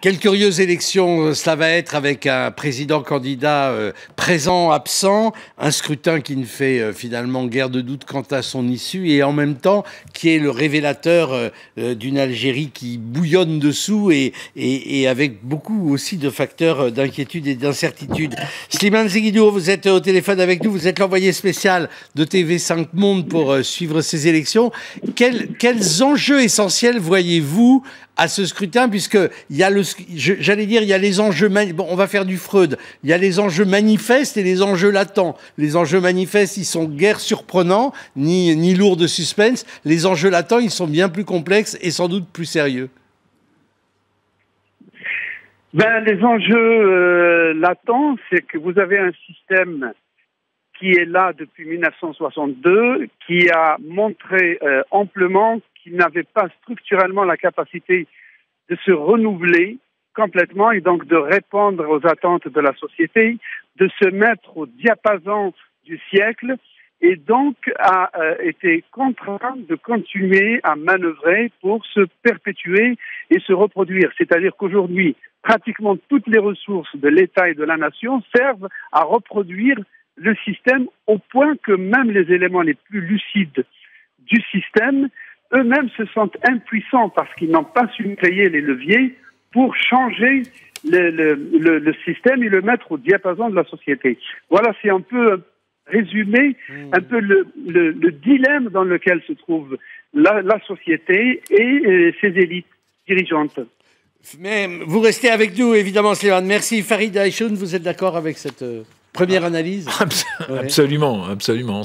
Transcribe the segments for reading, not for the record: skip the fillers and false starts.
Quelle curieuse élection cela va être avec un président candidat présent, absent, un scrutin qui ne fait finalement guère de doute quant à son issue et en même temps qui est le révélateur d'une Algérie qui bouillonne dessous et avec beaucoup aussi de facteurs d'inquiétude et d'incertitude. Slimane Zeguidour, vous êtes au téléphone avec nous, vous êtes l'envoyé spécial de TV5 Monde pour suivre ces élections. Quels enjeux essentiels voyez-vous à ce scrutin, puisque il y a j'allais dire, il y a les enjeux, bon, on va faire du Freud, il y a les enjeux manifestes et les enjeux latents. Les enjeux manifestes, ils sont guère surprenants, ni lourds de suspense. Les enjeux latents, ils sont bien plus complexes et sans doute plus sérieux. Les enjeux latents, c'est que vous avez un système qui est là depuis 1962, qui a montré amplement qu'il n'avait pas structurellement la capacité de se renouveler complètement et donc de répondre aux attentes de la société, de se mettre au diapason du siècle et donc a été contraint de continuer à manœuvrer pour se perpétuer et se reproduire. C'est-à-dire qu'aujourd'hui, pratiquement toutes les ressources de l'État et de la nation servent à reproduire le système au point que même les éléments les plus lucides du système eux-mêmes se sentent impuissants parce qu'ils n'ont pas su payer les leviers pour changer le système et le mettre au diapason de la société. Voilà, c'est un peu résumé, un peu le dilemme dans lequel se trouve la société et ses élites dirigeantes. Mais vous restez avec nous, évidemment, Slimane. Merci. Farid Aïchoun, vous êtes d'accord avec cette première analyse? Absolument, absolument.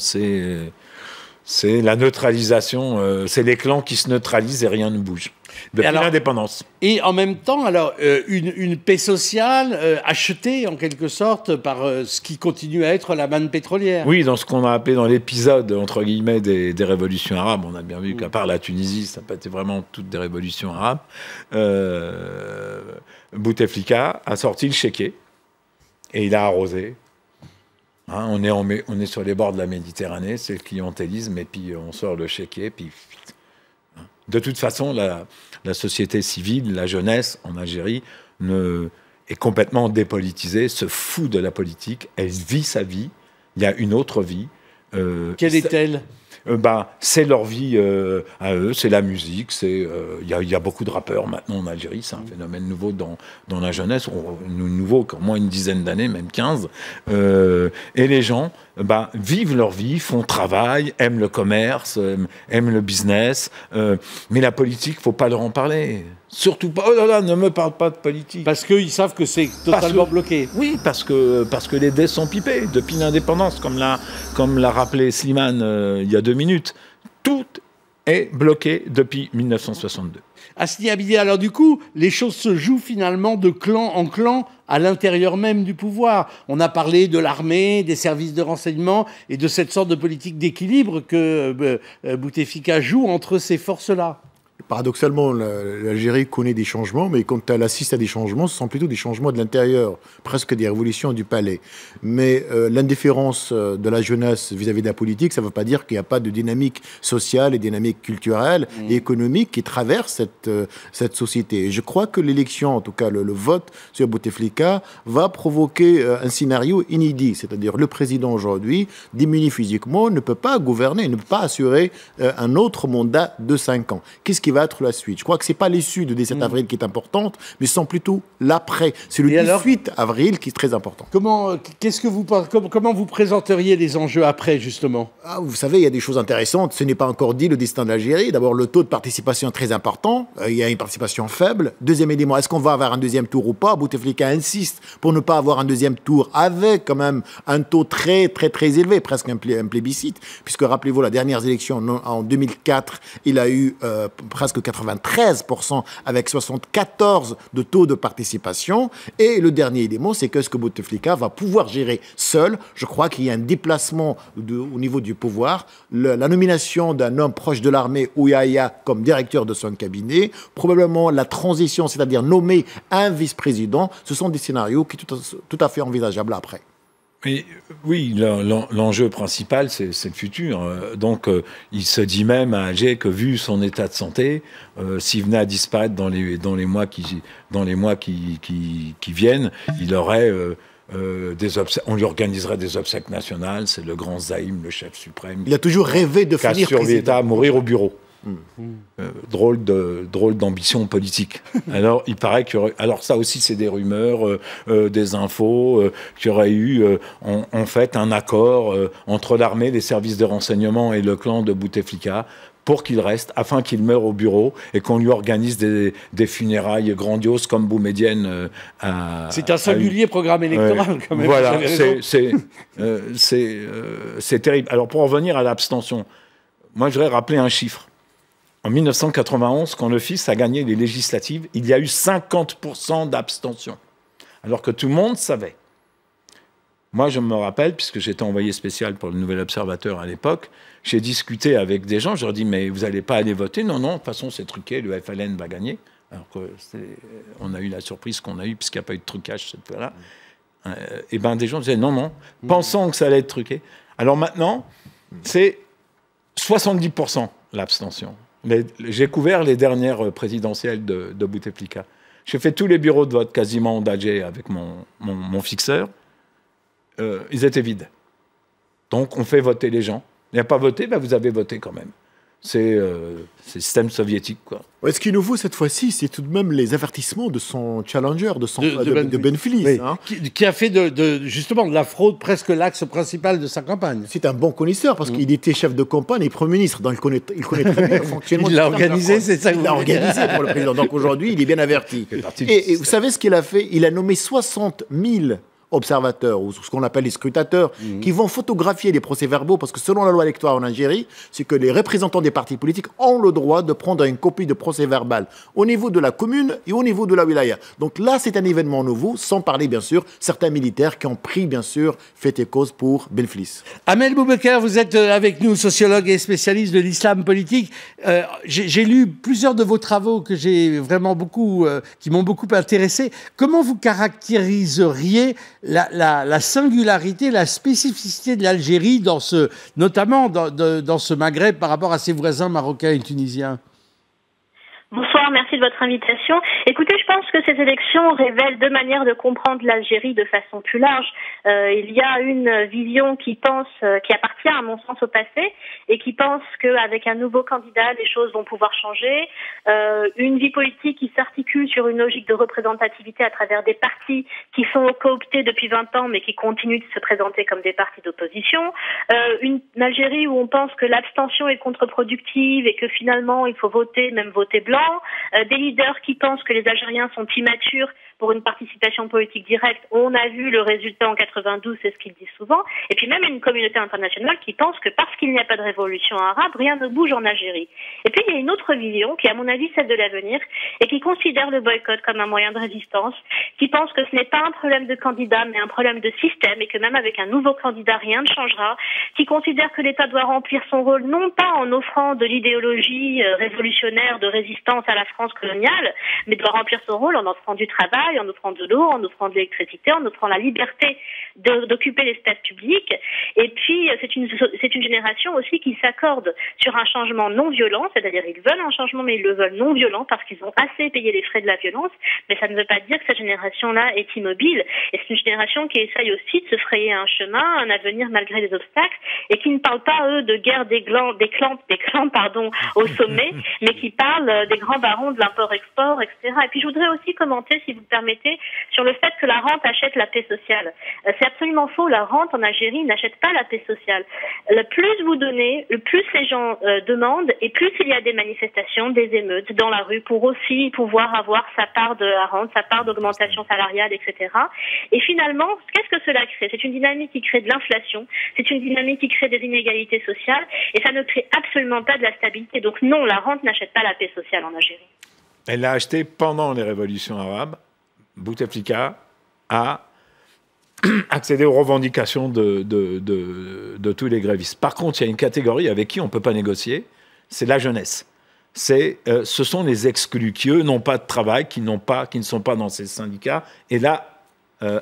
C'est la neutralisation, c'est les clans qui se neutralisent et rien ne bouge. Depuis l'indépendance. Et en même temps, alors, une paix sociale achetée en quelque sorte par ce qui continue à être la manne pétrolière. Oui, dans ce qu'on a appelé dans l'épisode, entre guillemets, des révolutions arabes, on a bien vu qu'à part la Tunisie, ça n'a pas été vraiment toutes des révolutions arabes. Bouteflika a sorti le chéquier et il a arrosé. Hein, on est sur les bords de la Méditerranée, c'est le clientélisme, et puis on sort le chéquier, puis... De toute façon, la société civile, la jeunesse en Algérie, est complètement dépolitisée, se fout de la politique, elle vit sa vie, il y a une autre vie. Quelle est-elle ? C'est leur vie à eux, c'est la musique, il y a beaucoup de rappeurs maintenant en Algérie, c'est un phénomène nouveau dans la jeunesse, nouveau, au moins une dizaine d'années, même 15, et les gens vivent leur vie, font travail, aiment le commerce, aiment le business, mais la politique, faut pas leur en parler. Surtout pas, oh là là, ne me parle pas de politique. Parce qu'ils savent que c'est totalement bloqué. Oui, parce que les dés sont pipés depuis l'indépendance, comme l'a rappelé Slimane il y a 2 minutes. Tout est bloqué depuis 1962. Asni Abidi, alors du coup, les choses se jouent finalement de clan en clan à l'intérieur même du pouvoir. On a parlé de l'armée, des services de renseignement et de cette sorte de politique d'équilibre que Bouteflika joue entre ces forces-là. Paradoxalement, l'Algérie connaît des changements, mais quand elle assiste à des changements, ce sont plutôt des changements de l'intérieur, presque des révolutions du palais. Mais l'indifférence de la jeunesse vis-à-vis de la politique, ça ne veut pas dire qu'il n'y a pas de dynamique sociale et dynamique culturelle et économique qui traverse cette société. Et je crois que l'élection, en tout cas le vote sur Bouteflika, va provoquer un scénario inédit. C'est-à-dire le président aujourd'hui, diminué physiquement, ne peut pas gouverner, ne peut pas assurer un autre mandat de 5 ans. Qu'est-ce qui va être la suite? Je crois que ce n'est pas l'issue de 17 avril qui est importante, mais ce sont plutôt l'après. C'est le 18 avril qui est très important. Comment vous présenteriez les enjeux après, justement? Vous savez, il y a des choses intéressantes. Ce n'est pas encore dit le destin de l'Algérie. D'abord, le taux de participation est très important. Il y a une participation faible. Deuxième élément, est-ce qu'on va avoir un deuxième tour ou pas? Bouteflika insiste pour ne pas avoir un deuxième tour avec quand même un taux très, très, très élevé, presque un plébiscite. Puisque, rappelez-vous, la dernière élection en 2004, il a eu presque 93% avec 74 de taux de participation. Et le dernier élément, c'est que ce que Bouteflika va pouvoir gérer seul. Je crois qu'il y a un déplacement au niveau du pouvoir. La nomination d'un homme proche de l'armée, Ouyaya, comme directeur de son cabinet, probablement la transition, c'est-à-dire nommer un vice-président, ce sont des scénarios qui sont tout à fait envisageables après. Oui, l'enjeu principal, c'est le futur. Donc, il se dit même à Alger que, vu son état de santé, s'il venait à disparaître dans les mois qui viennent, il aurait on lui organiserait des obsèques nationales. C'est le grand Zaïm, le chef suprême. Il a toujours rêvé de finir président. président. À mourir au bureau. Drôle d'ambition politique. Alors, il paraît qu'il y aurait... Alors, ça aussi, c'est des rumeurs, des infos, qu'il y aurait eu, en fait, un accord entre l'armée, les services de renseignement et le clan de Bouteflika pour qu'il reste, afin qu'il meure au bureau et qu'on lui organise des funérailles grandioses comme Boumedienne c'est un singulier programme électoral, quand même. Voilà, c'est terrible. Alors, pour en revenir à l'abstention, moi, je voudrais rappeler un chiffre. En 1991, quand le FIS a gagné les législatives, il y a eu 50% d'abstention, alors que tout le monde savait. Moi, je me rappelle, puisque j'étais envoyé spécial pour le Nouvel Observateur à l'époque, j'ai discuté avec des gens, je leur dis, mais vous n'allez pas aller voter? Non, non, de toute façon, c'est truqué, le FLN va gagner. Alors qu'on a eu la surprise qu'on a eue, puisqu'il n'y a pas eu de trucage cette fois-là. Et bien, des gens disaient, non, non, pensant que ça allait être truqué. Alors maintenant, c'est 70% l'abstention. J'ai couvert les dernières présidentielles de Bouteflika. J'ai fait tous les bureaux de vote quasiment d'Alger avec mon fixeur. Ils étaient vides. Donc on fait voter les gens. Il n'y a pas voté, ben vous avez voté quand même. C'est le système soviétique, quoi. Ouais, ce qu'il nous faut cette fois-ci, c'est tout de même les avertissements de son challenger, de Benflis. Oui. Hein. Qui a fait justement de la fraude presque l'axe principal de sa campagne. C'est un bon connaisseur parce qu'il était chef de campagne et Premier ministre, donc il connaît très bien le fonctionnement. Il l'a organisé, c'est ça que Il l'a organisé pour le président. Donc aujourd'hui, il est bien averti. Et vous savez ce qu'il a fait? Il a nommé 60 000 observateurs, ou ce qu'on appelle les scrutateurs, qui vont photographier les procès-verbaux, parce que selon la loi électorale en Algérie, c'est que les représentants des partis politiques ont le droit de prendre une copie de procès-verbal au niveau de la commune et au niveau de la wilaya. Donc là, c'est un événement nouveau, sans parler, bien sûr, certains militaires qui ont pris, bien sûr, fait et cause pour Benflis. Amel Boubacar, vous êtes avec nous, sociologue et spécialiste de l'islam politique. J'ai lu plusieurs de vos travaux que j'ai vraiment qui m'ont beaucoup intéressé. Comment vous caractériseriez la singularité, la spécificité de l'Algérie, notamment dans ce Maghreb par rapport à ses voisins marocains et tunisiens? Bonsoir, merci de votre invitation. Écoutez, je pense que ces élections révèlent deux manières de comprendre l'Algérie de façon plus large. Il y a une vision qui appartient à mon sens au passé et qui pense qu'avec un nouveau candidat, les choses vont pouvoir changer. Une vie politique qui s'articule sur une logique de représentativité à travers des partis qui sont cooptés depuis 20 ans mais qui continuent de se présenter comme des partis d'opposition. Une Algérie où on pense que l'abstention est contre-productive et que finalement il faut voter, même voter blanc. Des leaders qui pensent que les Algériens sont immatures pour une participation politique directe. On a vu le résultat en 92, c'est ce qu'ils disent souvent. Et puis même une communauté internationale qui pense que parce qu'il n'y a pas de révolution arabe, rien ne bouge en Algérie. Et puis il y a une autre vision qui est à mon avis celle de l'avenir et qui considère le boycott comme un moyen de résistance, qui pense que ce n'est pas un problème de candidat mais un problème de système et que même avec un nouveau candidat rien ne changera, qui considère que l'État doit remplir son rôle non pas en offrant de l'idéologie révolutionnaire de résistance à la France coloniale, mais doit remplir son rôle en offrant du travail, en offrant de l'eau, en offrant de l'électricité, en offrant la liberté d'occuper l'espace public. Et puis, c'est une génération aussi qui s'accorde sur un changement non violent, c'est-à-dire ils veulent un changement, mais ils le veulent non violent parce qu'ils ont assez payé les frais de la violence. Mais ça ne veut pas dire que cette génération-là est immobile. Et c'est une génération qui essaye aussi de se frayer un chemin, un avenir malgré les obstacles, et qui ne parle pas, eux, de guerre des clans, au sommet, mais qui parlent des grands barons de l'import-export, etc. Et puis je voudrais aussi commenter, si vous me permettez, sur le fait que la rente achète la paix sociale. C'est absolument faux, la rente en Algérie n'achète pas la paix sociale. Le plus vous donnez, le plus les gens demandent, et plus il y a des manifestations, des émeutes dans la rue pour aussi pouvoir avoir sa part de la rente, sa part d'augmentation salariale, etc. Et finalement, qu'est-ce que cela crée? C'est une dynamique qui crée de l'inflation, c'est une dynamique qui crée des inégalités sociales, et ça ne crée absolument pas de la stabilité. Donc non, la rente n'achète pas la paix sociale en Algérie. Elle l'a acheté pendant les révolutions arabes. Bouteflika a accédé aux revendications de tous les grévistes. Par contre, il y a une catégorie avec qui on ne peut pas négocier, c'est la jeunesse. Ce sont les exclus qui, eux, n'ont pas de travail, qui ne sont pas dans ces syndicats. Et là,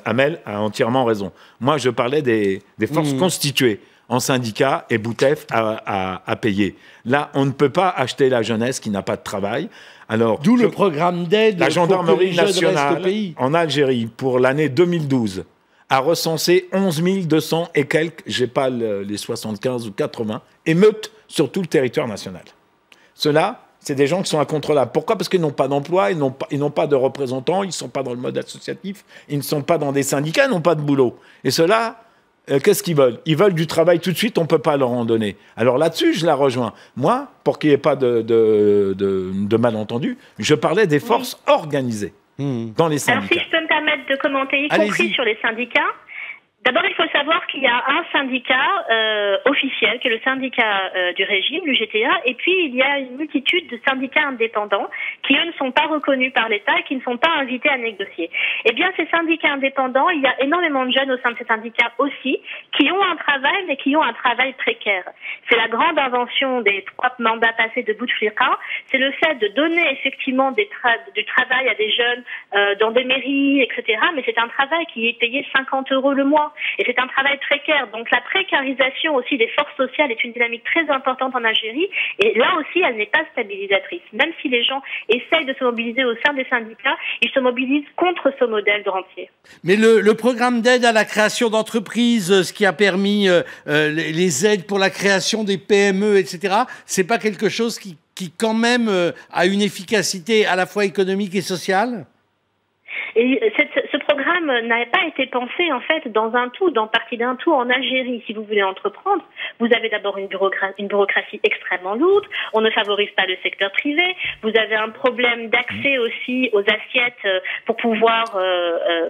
Amel a entièrement raison. Moi, je parlais des forces constituées en syndicats et Boutef à payer. Là, on ne peut pas acheter la jeunesse qui n'a pas de travail. Alors, d'où le programme d'aide. La gendarmerie nationale en Algérie, pour l'année 2012, a recensé 11 200 et quelques, j'ai pas les 75 ou 80, émeutes sur tout le territoire national. Ceux-là, c'est des gens qui sont incontrôlables. Pourquoi? Parce qu'ils n'ont pas d'emploi, ils n'ont pas de représentants, ils ne sont pas dans le mode associatif, ils ne sont pas dans des syndicats, ils n'ont pas de boulot. Et ceux-là, qu'est-ce qu'ils veulent? Ils veulent du travail tout de suite, on ne peut pas leur en donner. Alors là-dessus, je la rejoins. Moi, pour qu'il n'y ait pas de malentendus, je parlais des forces organisées dans les syndicats. Alors si je peux me permettre de commenter, y compris sur les syndicats. D'abord, il faut savoir qu'il y a un syndicat officiel, qui est le syndicat du régime, l'UGTA, et puis il y a une multitude de syndicats indépendants qui, eux, ne sont pas reconnus par l'État et qui ne sont pas invités à négocier. Eh bien, ces syndicats indépendants, il y a énormément de jeunes au sein de ces syndicats aussi, qui ont un travail, mais qui ont un travail précaire. C'est la grande invention des 3 mandats passés de Bouteflika, c'est le fait de donner effectivement du travail à des jeunes dans des mairies, etc., mais c'est un travail qui est payé 50 € le mois. Et c'est un travail précaire. Donc la précarisation aussi des forces sociales est une dynamique très importante en Algérie. Et là aussi, elle n'est pas stabilisatrice. Même si les gens essayent de se mobiliser au sein des syndicats, ils se mobilisent contre ce modèle de rentier. Mais le programme d'aide à la création d'entreprises, ce qui a permis les aides pour la création des PME, etc., c'est pas quelque chose qui quand même a une efficacité à la fois économique et sociale? Et ce programme n'a pas été pensé, en fait, dans un tout, dans partie d'un tout en Algérie. Si vous voulez entreprendre, vous avez d'abord une bureaucratie extrêmement lourde, on ne favorise pas le secteur privé, vous avez un problème d'accès aussi aux assiettes pour pouvoir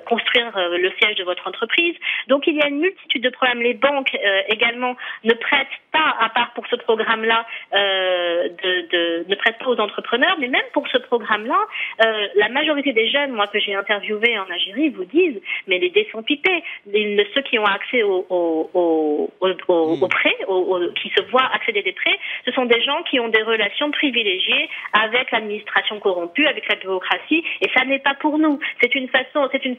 construire le siège de votre entreprise. Donc il y a une multitude de problèmes. Les banques également ne prêtent pas, à part pour ce programme-là, ne prêtent pas aux entrepreneurs, mais même pour ce programme-là, la majorité des jeunes, moi que j'ai interviewés en Algérie, vous disent, mais les dés sont pipés. Ceux qui ont accès aux prêts, qui se voient accéder des prêts, ce sont des gens qui ont des relations privilégiées avec l'administration corrompue, avec la bureaucratie, et ça n'est pas pour nous. C'est une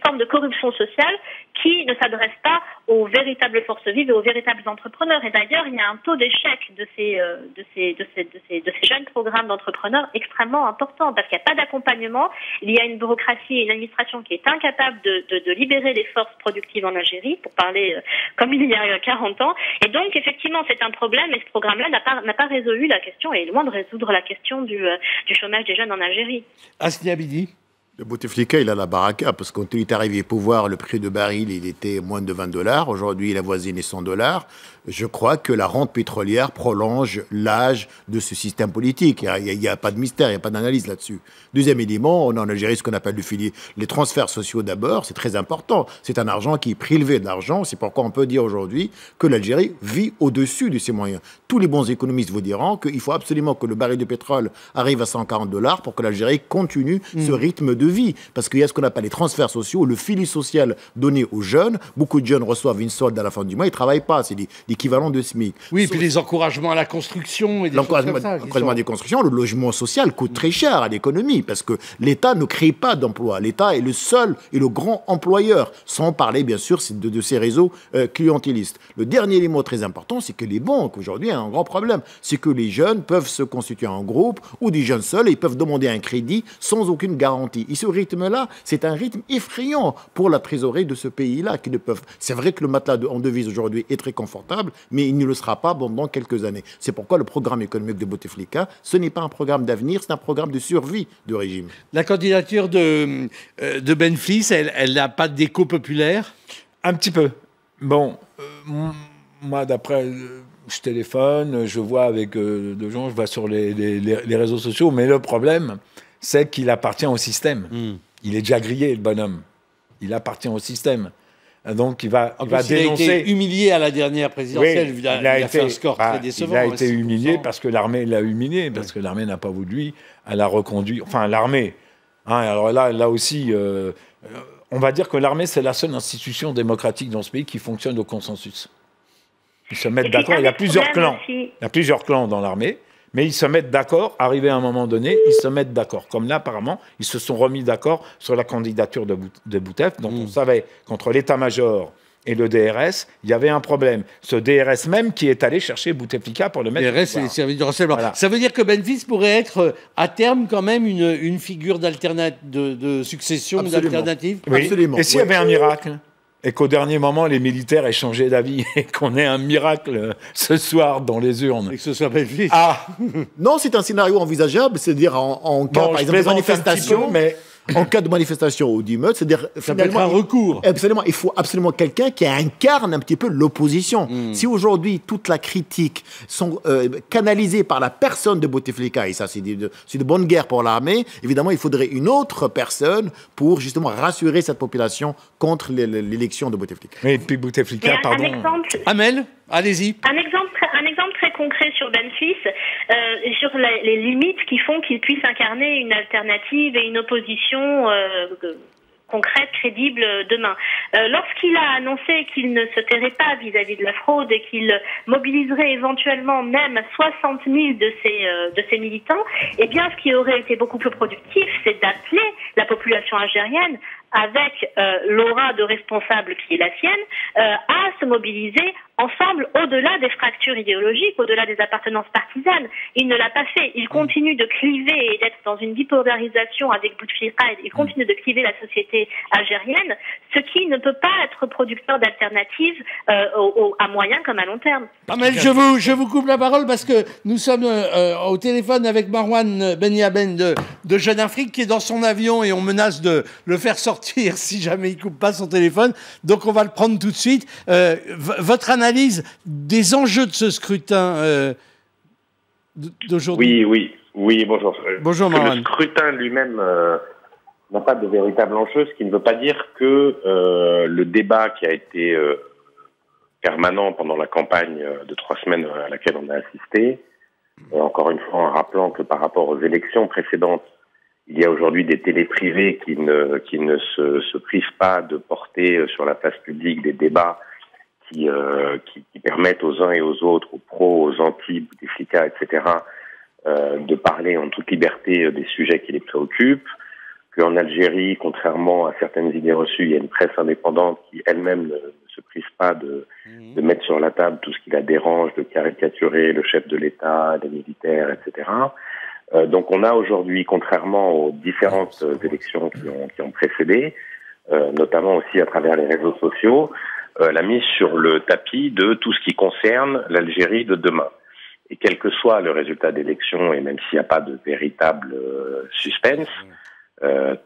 forme de corruption sociale qui ne s'adresse pas aux véritables forces vives et aux véritables entrepreneurs. Et d'ailleurs, il y a un taux d'échec de ces jeunes programmes d'entrepreneurs extrêmement important, parce qu'il n'y a pas d'accompagnement, il y a une bureaucratie et une administration qui est incapable de libérer les forces productives en Algérie, pour parler comme il y a 40 ans. Et donc, effectivement, c'est un problème, et ce programme-là n'a pas résolu la question, et est loin de résoudre la question du chômage des jeunes en Algérie. Hasni Abidi. Le Bouteflika, il a la baraka, parce que quand il est arrivé au pouvoir, le prix de baril, il était moins de 20 $. Aujourd'hui, il avoisine les 100 $. Je crois que la rente pétrolière prolonge l'âge de ce système politique. Il n'y a pas de mystère, il n'y a pas d'analyse là-dessus. Deuxième élément, on a en Algérie ce qu'on appelle les transferts sociaux d'abord, c'est très important. C'est un argent qui est prélevé de l'argent. C'est pourquoi on peut dire aujourd'hui que l'Algérie vit au-dessus de ses moyens. Tous les bons économistes vous diront qu'il faut absolument que le baril de pétrole arrive à 140 $ pour que l'Algérie continue ce rythme de vie. Parce qu'il y a ce qu'on appelle les transferts sociaux, le filet social donné aux jeunes. Beaucoup de jeunes reçoivent une solde à la fin du mois, ils ne travaillent pas. C'est l'équivalent de SMIC. Oui, et puis les encouragements à la construction et des choses comme ça. L'encouragement des constructions, le logement social coûte très cher à l'économie parce que l'État ne crée pas d'emplois. L'État est le seul et le grand employeur, sans parler bien sûr de ces réseaux clientélistes. Le dernier élément très important, c'est que les banques, aujourd'hui, ont un grand problème. C'est que les jeunes peuvent se constituer en groupe ou des jeunes seuls et ils peuvent demander un crédit sans aucune garantie. Et ce rythme-là, c'est un rythme effrayant pour la trésorerie de ce pays-là qui ne peuvent. C'est vrai que le matelas en devise aujourd'hui est très confortable, mais il ne le sera pas pendant quelques années. C'est pourquoi le programme économique de Bouteflika, ce n'est pas un programme d'avenir, c'est un programme de survie de régime. La candidature de Benflis, elle n'a pas d'écho populaire? Un petit peu. Bon, moi, d'après, je téléphone, je vois avec de gens, je vois sur les réseaux sociaux, mais le problème, c'est qu'il appartient au système. Il est déjà grillé, le bonhomme. Il appartient au système. Donc, il va dénoncer... Il a été humilié à la dernière présidentielle. Oui, il a fait un score très décevant. Il a été humilié parce que l'armée l'a humilié, parce que l'armée n'a pas voulu lui. Elle a reconduit... Enfin, l'armée... Hein, alors là aussi, on va dire que l'armée, c'est la seule institution démocratique dans ce pays qui fonctionne au consensus. Ils se mettent d'accord. Il y a plusieurs clans. Il y a plusieurs clans dans l'armée. Mais ils se mettent d'accord, arrivé à un moment donné, ils se mettent d'accord. Comme là, apparemment, ils se sont remis d'accord sur la candidature de Bouteflika, dont on savait qu'entre l'état-major et le DRS, il y avait un problème. Ce DRS même qui est allé chercher Bouteflika pour le mettre... DRS, c'est les services de renseignement. Voilà. Ça veut dire que Benfis pourrait être, à terme, quand même, une figure de succession, d'alternative? Oui. Absolument. Et s'il y avait un miracle et qu'au dernier moment, les militaires aient changé d'avis et qu'on ait un miracle ce soir dans les urnes. Et que ce soit Benfis. Ah Non, c'est un scénario envisageable, c'est-à-dire en cas, bon, par je exemple, de plaisante un petit manifestation, peu, mais en cas de manifestation ou d'émeute, c'est-à-dire Ça peut être un recours. Absolument, il faut absolument quelqu'un qui incarne un petit peu l'opposition. Si aujourd'hui toute la critique sont canalisées par la personne de Bouteflika, et ça c'est de bonne guerre pour l'armée, évidemment il faudrait une autre personne pour justement rassurer cette population contre l'élection de Bouteflika. et puis Bouteflika, Et pardon. un exemple, Amel, allez-y. un exemple très concret sur Benfis, sur les limites qui font qu'il puisse incarner une alternative et une opposition concrète, crédible demain. Lorsqu'il a annoncé qu'il ne se tairait pas vis-à-vis de la fraude et qu'il mobiliserait éventuellement même 60 000 de ses militants, eh bien, ce qui aurait été beaucoup plus productif, c'est d'appeler la population algérienne avec l'aura de responsable qui est la sienne, à se mobiliser ensemble au-delà des fractures idéologiques, au-delà des appartenances partisanes. Il ne l'a pas fait. Il continue de cliver et d'être dans une bipolarisation avec Bouteflika. Il continue de cliver la société algérienne, ce qui ne peut pas être producteur d'alternatives à moyen comme à long terme. Amel, je vous coupe la parole parce que nous sommes au téléphone avec Marwan Benyaben de Jeune Afrique qui est dans son avion et on menace de le faire sortir si jamais il coupe pas son téléphone. Donc on va le prendre tout de suite. Votre analyse des enjeux de ce scrutin d'aujourd'hui? Oui, bonjour. Bonjour, Marwan. Le scrutin lui-même n'a pas de véritable enjeu, ce qui ne veut pas dire que le débat qui a été permanent pendant la campagne de 3 semaines à laquelle on a assisté, encore une fois en rappelant que par rapport aux élections précédentes, il y a aujourd'hui des télés privées qui ne se privent pas de porter sur la place publique des débats qui permettent aux uns et aux autres, aux pros, aux anti, Bouteflika, etc., de parler en toute liberté des sujets qui les préoccupent, qu'en Algérie, contrairement à certaines idées reçues, il y a une presse indépendante qui elle-même ne se prive pas de mettre sur la table tout ce qui la dérange, de caricaturer le chef de l'État, les militaires, etc. Donc on a aujourd'hui, contrairement aux différentes élections qui ont précédé, notamment aussi à travers les réseaux sociaux, la mise sur le tapis de tout ce qui concerne l'Algérie de demain. Et quel que soit le résultat d'élection, et même s'il n'y a pas de véritable suspense,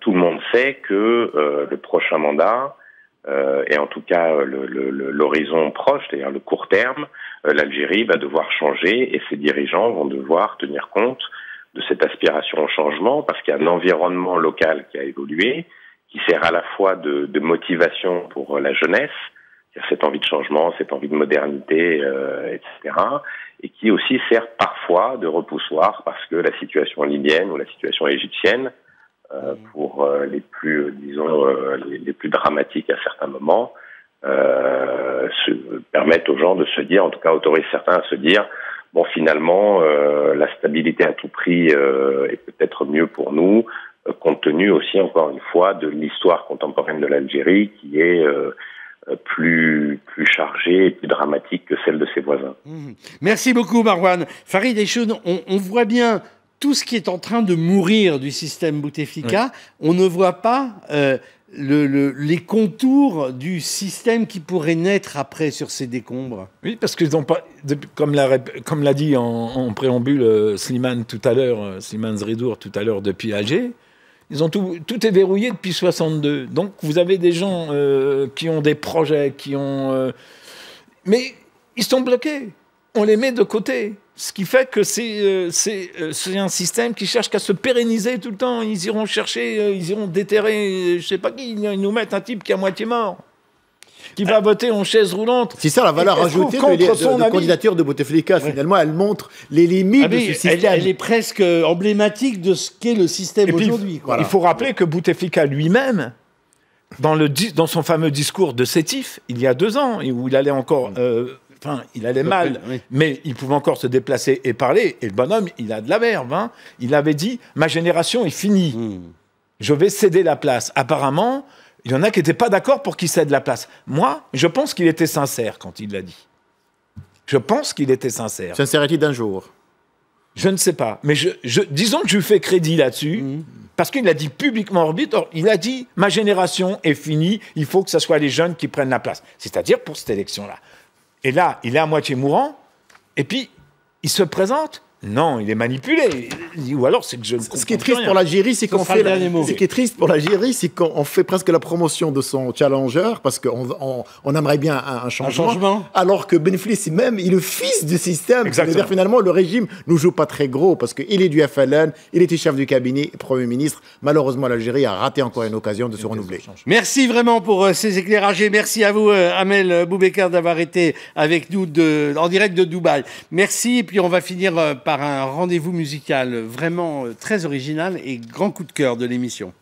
tout le monde sait que le prochain mandat, et en tout cas l'horizon proche, c'est-à-dire le court terme, l'Algérie va devoir changer et ses dirigeants vont devoir tenir compte de cette aspiration au changement, parce qu'il y a un environnement local qui a évolué, qui sert à la fois de motivation pour la jeunesse, cette envie de changement, cette envie de modernité, etc., et qui aussi sert parfois de repoussoir, parce que la situation libyenne ou la situation égyptienne, pour les plus, disons, les plus dramatiques à certains moments, permettent aux gens de se dire, en tout cas autorisent certains à se dire, bon, finalement, la stabilité à tout prix est peut-être mieux pour nous, compte tenu aussi, encore une fois, de l'histoire contemporaine de l'Algérie, qui est plus chargée et plus dramatique que celle de ses voisins. Merci beaucoup, Marwan. Farid Eschoun, on voit bien tout ce qui est en train de mourir du système Bouteflika. Oui. On ne voit pas les contours du système qui pourrait naître après sur ces décombres. Oui, parce qu'ils n'ont pas, comme l'a dit en préambule Slimane tout à l'heure, Slimane Zridour tout à l'heure depuis Alger, ils ont tout est verrouillé depuis 62. Donc vous avez des gens qui ont des projets, mais ils sont bloqués. On les met de côté. Ce qui fait que c'est un système qui cherche qu'à se pérenniser tout le temps. Ils iront chercher, ils iront déterrer, je sais pas qui, ils nous mettent un type qui est à moitié mort, qui va voter en chaise roulante. C'est ça la valeur ajoutée de candidature de Bouteflika. Ouais. Finalement, elle montre les limites de ce système. Elle est presque emblématique de ce qu'est le système aujourd'hui. Voilà. Il faut rappeler que Bouteflika lui-même, dans son fameux discours de Sétif, il y a 2 ans, où il allait encore Enfin, il allait mal, oui. mais il pouvait encore se déplacer et parler. Et le bonhomme, il a de la verve. Hein. Il avait dit « Ma génération est finie. Je vais céder la place. » Apparemment, il y en a qui n'étaient pas d'accord pour qu'il cède la place. Moi, je pense qu'il était sincère quand il l'a dit. Je pense qu'il était sincère. Sincérité d'un jour. Je ne sais pas. Mais disons que je lui fais crédit là-dessus, parce qu'il a dit publiquement orbite, il a dit « Ma génération est finie, il faut que ce soit les jeunes qui prennent la place. » C'est-à-dire pour cette élection-là. Et là, il est à moitié mourant, et puis il se présente. Non, il est manipulé. Ou alors, c'est que je ne comprends Ce qui est triste rien. pour l'Algérie, c'est qu'on sera fait. le dernier mot. Ce qui est triste pour l'Algérie, c'est qu'on fait presque la promotion de son challenger parce qu'on on aimerait bien un changement. Alors que Benflis même, il est le fils du système. Exactement. C'est-à-dire, finalement, le régime ne joue pas très gros parce qu'il est du FLN, il était chef du cabinet, Premier ministre. Malheureusement, l'Algérie a raté encore une occasion de se renouveler. Merci vraiment pour ces éclairages et merci à vous, Amel Boubacar, d'avoir été avec nous en direct de Dubaï. Merci, et puis on va finir par un rendez-vous musical vraiment très original et grand coup de cœur de l'émission.